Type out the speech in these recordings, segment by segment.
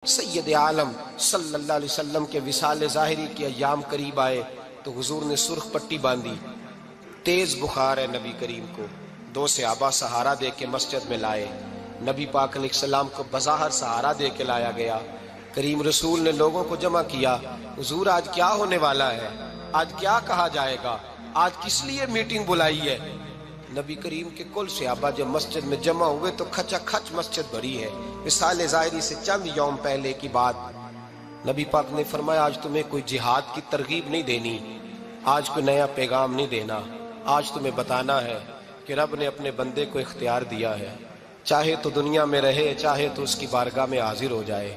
سید عالم صلی اللہ علیہ وسلم کے وصال ظاہری کے ایام قریب آئے تو حضور نے سرخ پٹی باندھی، تیز بخار ہے نبی کریم کو، دو صحابہ سہارا دے کے مسجد میں لائے، نبی پاک علیہ السلام کو بظاہر سہارا دے کے لایا گیا۔ کریم رسول نے لوگوں کو جمع کیا، حضور آج کیا ہونے والا ہے، آج کیا کہا جائے گا، آج کس لیے میٹنگ بلائی ہے؟ نبی کریم کے کل صحابہ جب مسجد میں جمع ہوئے تو کھچا کھچ مسجد بھری ہے۔ وصال ظاہری سے چند یوم پہلے کی بات، نبی پاک نے فرمایا آج تمہیں کوئی جہاد کی ترغیب نہیں دینی، آج کوئی نیا پیغام نہیں دینا، آج تمہیں بتانا ہے کہ رب نے اپنے بندے کو اختیار دیا ہے، چاہے تو دنیا میں رہے، چاہے تو اس کی بارگاہ میں حاضر ہو جائے۔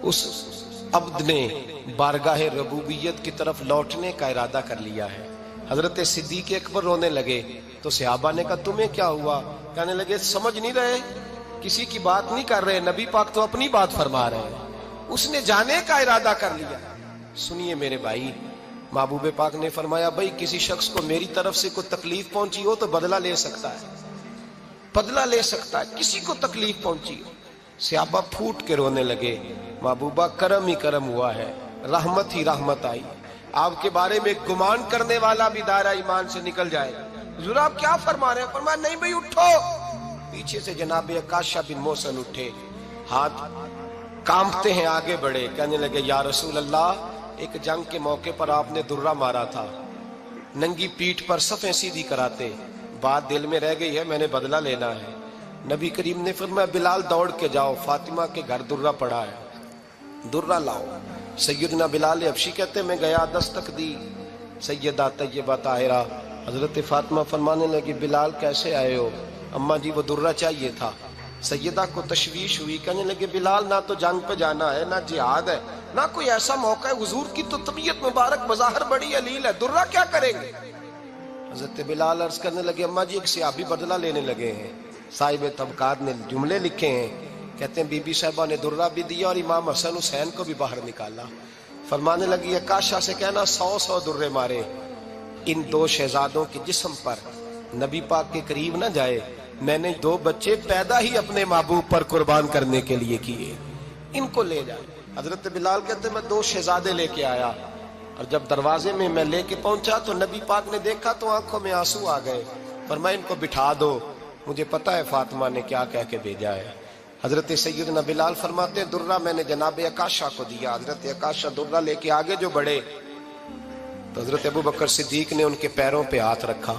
اس عبد نے بارگاہ ربوبیت کی طرف لوٹنے کا ارادہ کر لیا ہے۔ حضرت صدیق اکبر رونے لگے تو صحابہ نے کہا تمہیں کیا ہوا؟ کہنے لگے سمجھ نہیں رہے، کسی کی بات نہیں کر رہے، نبی پاک تو اپنی بات فرما رہے ہیں، اس نے جانے کا ارادہ کر لیا۔ سنیے میرے بھائی، محبوب پاک نے فرمایا بھائی کسی شخص کو میری طرف سے کوئی تکلیف پہنچی ہو تو بدلہ لے سکتا ہے، بدلہ لے سکتا ہے، کسی کو تکلیف پہنچی ہو۔ صحابہ پھوٹ کے رونے لگے، محبوبہ کرم ہی کرم ہوا ہے، رحمت ہی رحمت آئی، آپ کے بارے میں گمان کرنے والا بھی دائرہ ایمان سے نکل جائے۔ حضور آپ کیا فرما رہے ہیں؟ فرمایا نہیں بھائی اٹھو۔ پیچھے سے جناب عکاشہ بن محصن اٹھے، ہاتھ کانپتے ہیں، آگے بڑھے، کہنے لگے یا رسول اللہ، ایک جنگ کے موقع پر آپ نے درہ مارا تھا، ننگی پیٹھ پر صفیں سیدھی کراتے، بات دل میں رہ گئی ہے، میں نے بدلہ لینا ہے۔ نبی کریم نے فرمایا بلال دوڑ کے جاؤ، فاطمہ کے گھر درہ پڑا ہے، درہ لاؤ۔ سیدنا بلال حبشی کہتے میں گیا، دستک دی، سیدہ طیبہ طاہرہ حضرت فاطمہ فرمانے لگی بلال کیسے آئے ہو؟ اماں جی وہ درہ چاہیے تھا۔ سیدہ کو تشویش ہوئی، کہنے لگے بلال نہ تو جنگ پہ جانا ہے، نہ جہاد ہے، نہ کوئی ایسا موقع ہے، حضور کی تو طبیعت مبارک بظاہر بڑی علیل ہے، درہ کیا کریں گے؟ حضرت بلال عرض کرنے لگے اماں جی ایک صحابی بدلہ لینے لگے ہیں، صاحب طبقات نے جملے لکھے ہیں، کہتے ہیں بی بی صاحبہ نے درہ بھی دیا اور امام حسن حسین کو بھی باہر نکالا۔ فرمانے لگی عکاشہ سے کہنا 100 درے مارے، ان دو شہزادوں کے جسم پر نبی پاک کے قریب نہ جائے، میں نے 2 بچے پیدا ہی اپنے محبوب پر قربان کرنے کے لیے کیے، ان کو لے جائے۔ حضرت بلال کہتے میں 2 شہزادے لے کے آیا، اور جب دروازے میں میں لے کے پہنچا تو نبی پاک نے دیکھا تو آنکھوں میں آنسو آ گئے، فرمایا ان کو بٹھا دو، مجھے پتا ہے فاطمہ نے کیا کہہ کے بھیجا ہے۔ حضرت سیدنا بلال فرماتے ہیں درہ میں نے جناب عکاشہ کو دیا، حضرت عکاشہ درہ لے کے آگے جو بڑھے تو حضرت ابو بکر صدیق نے ان کے پیروں پہ ہاتھ رکھا،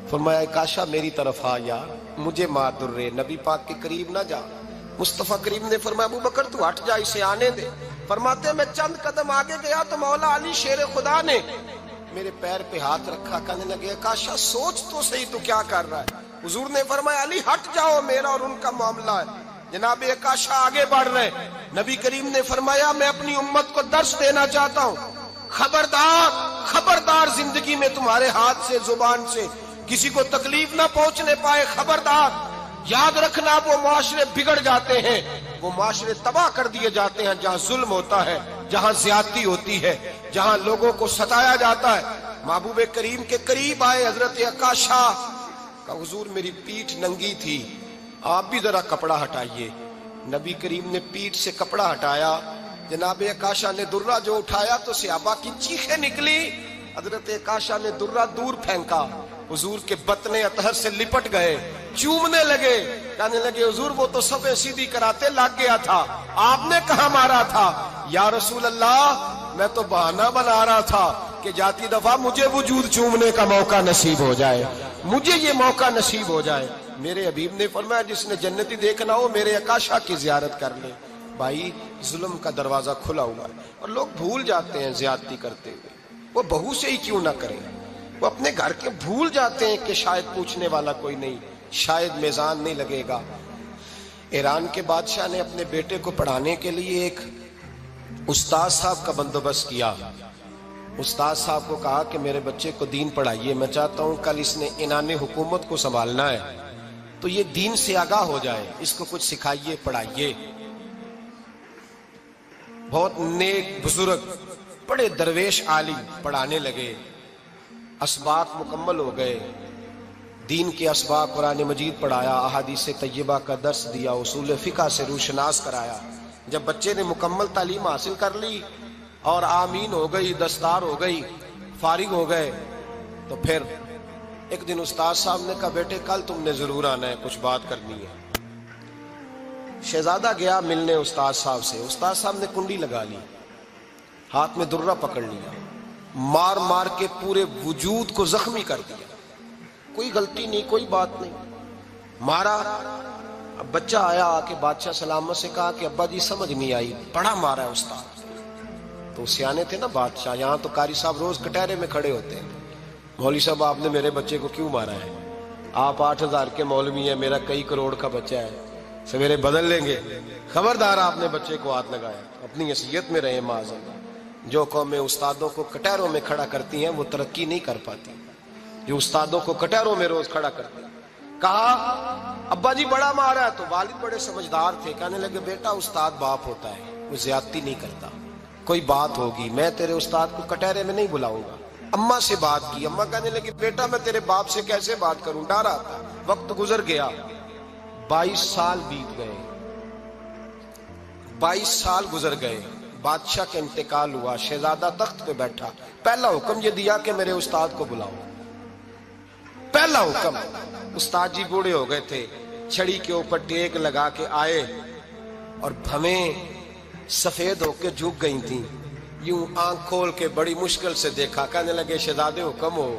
فرمایا عکاشہ میری طرف آ یار، مجھے مار درے، نبی پاک کے قریب نہ جا۔ مصطفیٰ کریم نے فرمایا ابو بکر تو ہٹ جا، اسے آنے دے۔ فرماتے ہیں میں چند قدم آگے گیا تو مولا علی شیر خدا نے میرے پیر پہ ہاتھ رکھا، کہنے لگے عکاشہ سوچ تو صحیح تو کیا کر رہا ہے؟ حضور نے فرمایا علی ہٹ جاؤ، میرا اور ان کا معاملہ ہے۔ جناب عکاشہ آگے بڑھ رہے، نبی کریم نے فرمایا میں اپنی امت کو درس دینا چاہتا ہوں، خبردار خبردار زندگی میں تمہارے ہاتھ سے زبان سے کسی کو تکلیف نہ پہنچنے پائے، خبردار یاد رکھنا وہ معاشرے بگڑ جاتے ہیں، وہ معاشرے تباہ کر دیے جاتے ہیں جہاں ظلم ہوتا ہے، جہاں زیادتی ہوتی ہے، جہاں لوگوں کو ستایا جاتا ہے۔ محبوب کریم کے قریب آئے حضرت عکاشہ کا، حضور میری پیٹھ ننگی تھی، آپ بھی ذرا کپڑا ہٹائیے۔ نبی کریم نے پیٹھ سے کپڑا ہٹایا، جناب عکاشہ نے درہ جو اٹھایا تو صحابہ کی چیخیں نکلی، حضرت عکاشہ نے درہ دور پھینکا، حضور کے بطن اطہر سے لپٹ گئے، چومنے لگے، کہنے لگے حضور وہ تو صفیں سیدھی کراتے لگ گیا تھا، آپ نے کہاں مارا تھا؟ یا رسول اللہ میں تو بہانہ بنا رہا تھا کہ جاتی دفعہ مجھے وجود چومنے کا موقع نصیب ہو جائے، مجھے یہ موقع نصیب ہو جائے۔ میرے حبیب نے فرمایا جس نے جنتی دیکھنا ہو میرے عکاشہ کی زیارت کر لے۔ بھائی ظلم کا دروازہ کھلا ہوا ہے اور لوگ بھول جاتے ہیں زیادتی کرتے ہوئے، وہ بہو سے ہی کیوں نہ کریں، وہ اپنے گھر کے بھول جاتے ہیں کہ شاید پوچھنے والا کوئی نہیں، شاید میزان نہیں لگے گا۔ ایران کے بادشاہ نے اپنے بیٹے کو پڑھانے کے لیے ایک استاد صاحب کا بندوبست کیا۔ استاد صاحب کو کہا کہ میرے بچے کو دین پڑھائیے، میں چاہتا ہوں کل اس نے انعام حکومت کو سنبھالنا ہے تو یہ دین سے آگاہ ہو جائے، اس کو کچھ سکھائیے، پڑھائیے۔ بہت نیک بزرگ بڑے درویش عالم پڑھانے لگے، اسباق مکمل ہو گئے، دین کے اسباق قرآن مجید پڑھایا، احادیث طیبہ کا درس دیا، اصول فقہ سے روشناس کرایا، جب بچے نے مکمل تعلیم حاصل کر لی اور آمین ہو گئی، دستار ہو گئی، فارغ ہو گئے، تو پھر ایک دن استاد صاحب نے کہا بیٹے کل تم نے ضرور آنا ہے، کچھ بات کرنی ہے۔ شہزادہ گیا ملنے استاد صاحب سے، استاد صاحب نے کنڈی لگا لی، ہاتھ میں درہ پکڑ لیا، مار مار کے پورے وجود کو زخمی کر دیا، کوئی غلطی نہیں، کوئی بات نہیں، مارا۔ اب بچہ آیا آ کے بادشاہ سلامت سے کہا کہ ابا جی سمجھ نہیں آئی، بڑا مارا ہے استاد۔ تو سیانے تھے نا بادشاہ، یہاں تو قاری صاحب روز کٹہرے میں کھڑے ہوتے ہیں، مولوی صاحب آپ نے میرے بچے کو کیوں مارا ہے؟ آپ 8,000 کے مولوی ہیں، میرا کئی کروڑ کا بچہ ہے، سویرے بدل لیں گے، خبردار آپ نے بچے کو ہاتھ لگایا، اپنی حیثیت میں رہے معاذ اللہ۔ جو قومیں استادوں کو کٹہروں میں کھڑا کرتی ہیں وہ ترقی نہیں کر پاتی، جو استادوں کو کٹہروں میں روز کھڑا کرتے ہیں۔ کہا ابا جی بڑا مارا ہے، تو والد بڑے سمجھدار تھے، کہنے لگے بیٹا استاد باپ ہوتا ہے، وہ زیادتی نہیں کرتا، کوئی بات ہوگی میں تیرے استاد کو کٹہرے میں نہیں بلاؤں گا۔ اماں سے بات کی، اماں کہنے لگی بیٹا میں تیرے باپ سے کیسے بات کروں، ڈر آتا۔ وقت گزر گیا، 22 سال بیت گئے، 22 سال گزر گئے، بادشاہ کا انتقال ہوا، شہزادہ تخت پہ بیٹھا، پہلا حکم یہ دیا کہ میرے استاد کو بلاؤ، پہلا حکم۔ استاد جی بوڑھے ہو گئے تھے، چھڑی کے اوپر ٹیک لگا کے آئے اور بھویں سفید ہو کے جھک گئی تھیں، یوں آنکھ کھول کے بڑی مشکل سے دیکھا، کہنے لگے شہزادے حکم ہو۔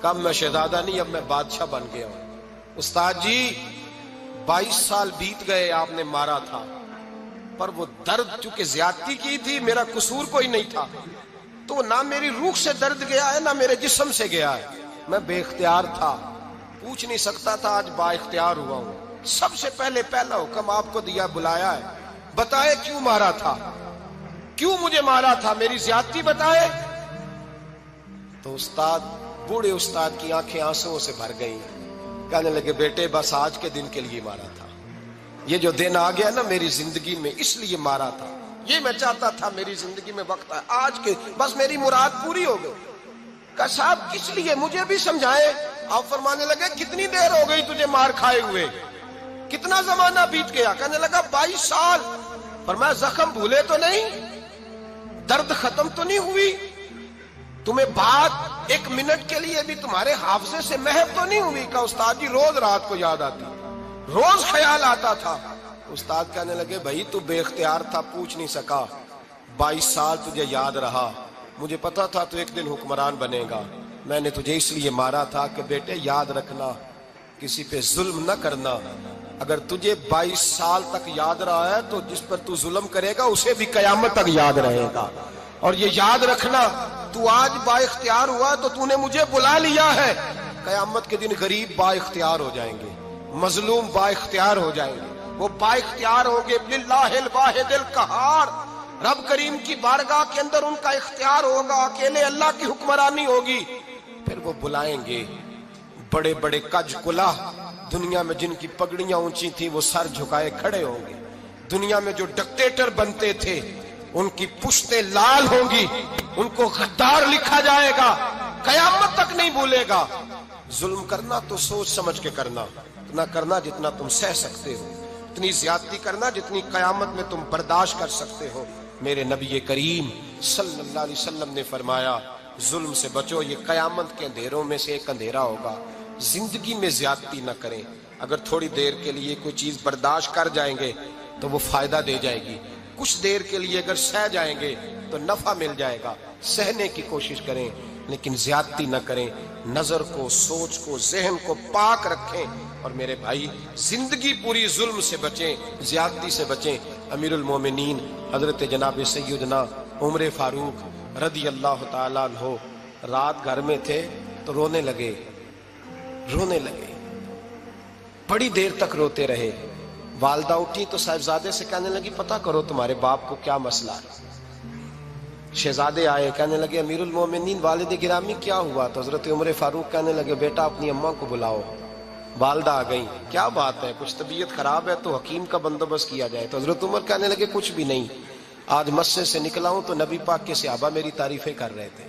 کب میں شہزادہ نہیں، اب میں بادشاہ بن گیا ہوں۔ استاد جی 22 سال بیت گئے، آپ نے مارا تھا، پر وہ درد چونکہ زیادتی کی تھی، میرا قصور کوئی نہیں تھا، تو نہ میری روح سے درد گیا ہے نہ میرے جسم سے گیا ہے، میں بے اختیار تھا، پوچھ نہیں سکتا تھا، آج با اختیار ہوا ہوں۔ سب سے پہلے پہلا حکم آپ کو دیا، بلایا ہے، بتائے کیوں مارا تھا، کیوں مجھے مارا تھا، میری زیادتی بتائے۔ تو استاد، بوڑھے استاد کی آنکھیں آنسوؤں سے بھر گئیں، کہنے لگے بیٹے بس آج کے دن کے لیے مارا تھا، یہ جو دن آ گیا نا میری زندگی میں اس لیے مارا تھا، یہ میں چاہتا تھا میری زندگی میں وقت ہے، آج کے بس میری مراد پوری ہو گئی۔ کہ صاحب کس لیے، مجھے بھی سمجھائے۔ آپ فرمانے لگے کتنی دیر ہو گئی تجھے مار کھائے ہوئے، کتنا زمانہ بیت گیا؟ کہنے لگا 22 سال۔ فرمایا زخم بھولے تو نہیں، درد ختم تو نہیں ہوئی، تمہیں بات 1 منٹ کے لیے بھی تمہارے حافظے سے محو تو نہیں ہوئی؟ کہ استاد جی روز رات کو یاد آتی، روز خیال آتا تھا۔ استاد کہنے لگے بھائی تو بے اختیار تھا، پوچھ نہیں سکا، 22 سال تجھے یاد رہا، مجھے پتا تھا تو ایک دن حکمران بنے گا، میں نے تجھے اس لیے مارا تھا کہ بیٹے یاد رکھنا، کسی پہ ظلم نہ کرنا، اگر تجھے 22 سال تک یاد رہا ہے تو جس پر تو ظلم کرے گا اسے بھی قیامت تک یاد رہے گا، اور یہ یاد رکھنا تو آج با اختیار ہوا تو تو نے مجھے بلا لیا ہے، قیامت کے دن غریب با اختیار ہو جائیں گے، مظلوم با اختیار ہو جائیں گے، وہ با اختیار ہوں گے للہ الواحد القہار، رب کریم کی بارگاہ کے اندر ان کا اختیار ہوگا، اکیلے اللہ کی حکمرانی ہوگی، پھر وہ بلائیں گے بڑے بڑے کج کلاہ، دنیا میں جن کی پگڑیاں اونچی تھیں وہ سر جھکائے کھڑے ہوں گے، دنیا میں جو ڈکٹیٹر بنتے تھے ان کی پشتیں لال ہوں گی، ان کو غدار لکھا جائے گا، قیامت تک نہیں بھولے گا۔ ظلم کرنا تو سوچ سمجھ کے کرنا، اتنا کرنا جتنا تم سہ سکتے ہو، اتنی زیادتی کرنا جتنی قیامت میں تم برداشت کر سکتے ہو۔ میرے نبی کریم صلی اللہ علیہ وسلم نے فرمایا ظلم سے بچو، یہ قیامت کے اندھیروں میں سے ایک اندھیرا ہوگا، زندگی میں زیادتی نہ کریں، اگر تھوڑی دیر کے لیے کوئی چیز برداشت کر جائیں گے تو وہ فائدہ دے جائے گی، کچھ دیر کے لیے اگر سہ جائیں گے تو نفع مل جائے گا، سہنے کی کوشش کریں لیکن زیادتی نہ کریں، نظر کو، سوچ کو، ذہن کو پاک رکھیں، اور میرے بھائی زندگی پوری ظلم سے بچیں، زیادتی سے بچیں۔ امیر المومنین حضرت جناب سیدنا عمر فاروق رضی اللہ تعالیٰ عنہ رات گھر میں تھے تو رونے لگے، بڑی دیر تک روتے رہے، والدہ اٹھی تو صاحبزادے سے کہنے لگی پتہ کرو تمہارے باپ کو کیا مسئلہ ہے۔ شہزادے آئے، کہنے لگے امیر المومنین والد گرامی کیا ہوا؟ تو حضرت عمر فاروق کہنے لگے بیٹا اپنی اماں کو بلاؤ۔ والدہ آ گئی، کیا بات ہے؟ کچھ طبیعت خراب ہے تو حکیم کا بندوبست کیا جائے۔ تو حضرت عمر کہنے لگے کچھ بھی نہیں، آج مسجد سے نکلا ہوں تو نبی پاک کے صحابہ میری تعریفیں کر رہے تھے۔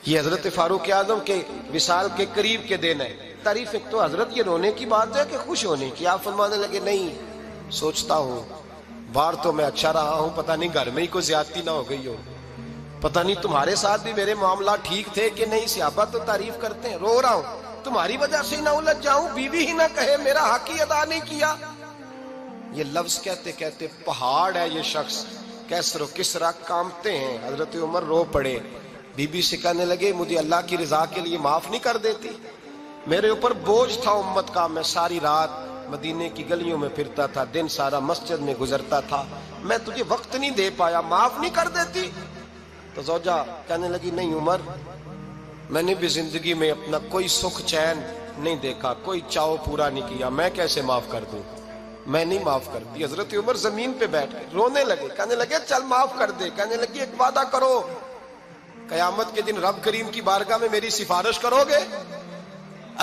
یہ حضرت فاروق اعظم کے وصال کے قریب کے دن ہے، تعریفیں تو حضرت یہ رونے کی بات ہے کہ خوش ہونے کی؟ آپ فرمانے لگے نہیں، سوچتا ہوں باہر تو میں اچھا رہا ہوں، پتہ نہیں گھر میں ہی کوئی زیادتی نہ ہو گئی ہو، پتہ نہیں تمہارے ساتھ بھی میرے معاملات ٹھیک تھے کہ نہیں۔ صحابہ تو تعریف کرتے ہیں، رو رہا ہوں تمہاری وجہ سے نہ الجھ جاؤں، بیوی ہی نہ کہے میرا حق ہی ادا نہیں کیا۔ یہ لفظ کہتے کہتے پہاڑ ہے یہ شخص، کیسر و کسرا کانپتے ہیں۔ حضرت عمر رو پڑے، بی بی سے کہنے لگے مجھے اللہ کی رضا کے لیے معاف نہیں کر دیتی؟ میرے اوپر بوجھ تھا امت کا، میں ساری رات مدینے کی گلیوں میں پھرتا تھا، دن سارا مسجد میں گزرتا تھا، میں تجھے وقت نہیں دے پایا، معاف نہیں کر دیتی؟ تو زوجہ کہنے لگی نہیں عمر، میں نے بھی زندگی میں اپنا کوئی سکھ چین نہیں دیکھا، کوئی چاؤ پورا نہیں کیا، میں کیسے معاف کر دوں؟ میں نہیں معاف کرتی۔ حضرت عمر زمین پہ بیٹھ گئے، رونے لگے، کہنے لگے چل معاف کر دے۔ کہنے لگی ایک وعدہ کرو، قیامت کے دن رب کریم کی بارگاہ میں میری سفارش کرو گے؟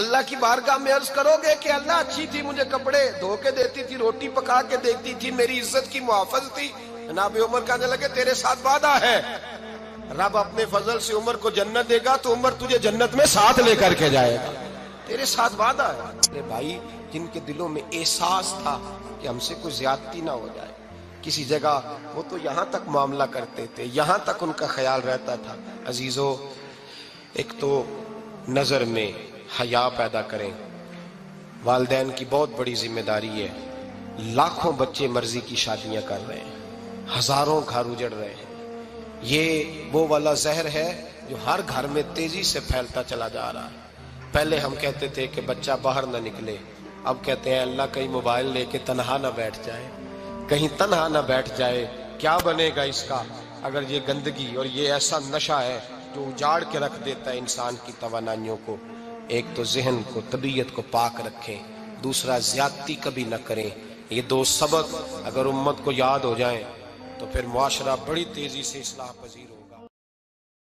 اللہ کی بارگاہ میں عرض کرو گے کہ اللہ اچھی تھی، مجھے کپڑے دھو کے دیتی تھی، روٹی پکا کے دیتی تھی، میری عزت کی محافظ تھی؟ جناب عمر کہنے لگے تیرے ساتھ وعدہ ہے، رب اپنے فضل سے عمر کو جنت دے گا تو عمر تجھے جنت میں ساتھ لے کر کے جائے گا، تیرے ساتھ وعدہ ہے۔ میرے بھائی جن کے دلوں میں احساس تھا کہ ہم سے کوئی زیادتی نہ ہو جائے کسی جگہ، وہ تو یہاں تک معاملہ کرتے تھے، یہاں تک ان کا خیال رہتا تھا۔ عزیزو، ایک تو نظر میں حیا پیدا کریں، والدین کی بہت بڑی ذمہ داری ہے۔ لاکھوں بچے مرضی کی شادیاں کر رہے ہیں، ہزاروں گھر اجڑ رہے ہیں، یہ وہ والا زہر ہے جو ہر گھر میں تیزی سے پھیلتا چلا جا رہا ہے۔ پہلے ہم کہتے تھے کہ بچہ باہر نہ نکلے، اب کہتے ہیں اللہ کہیں موبائل لے کے تنہا نہ بیٹھ جائے، کہیں تنہا نہ بیٹھ جائے، کیا بنے گا اس کا اگر یہ گندگی اور یہ ایسا نشہ ہے جو اجاڑ کے رکھ دیتا ہے انسان کی توانائیوں کو۔ ایک تو ذہن کو، طبیعت کو پاک رکھیں، دوسرا زیادتی کبھی نہ کریں۔ یہ دو سبق اگر امت کو یاد ہو جائیں تو پھر معاشرہ بڑی تیزی سے اصلاح پذیر ہو۔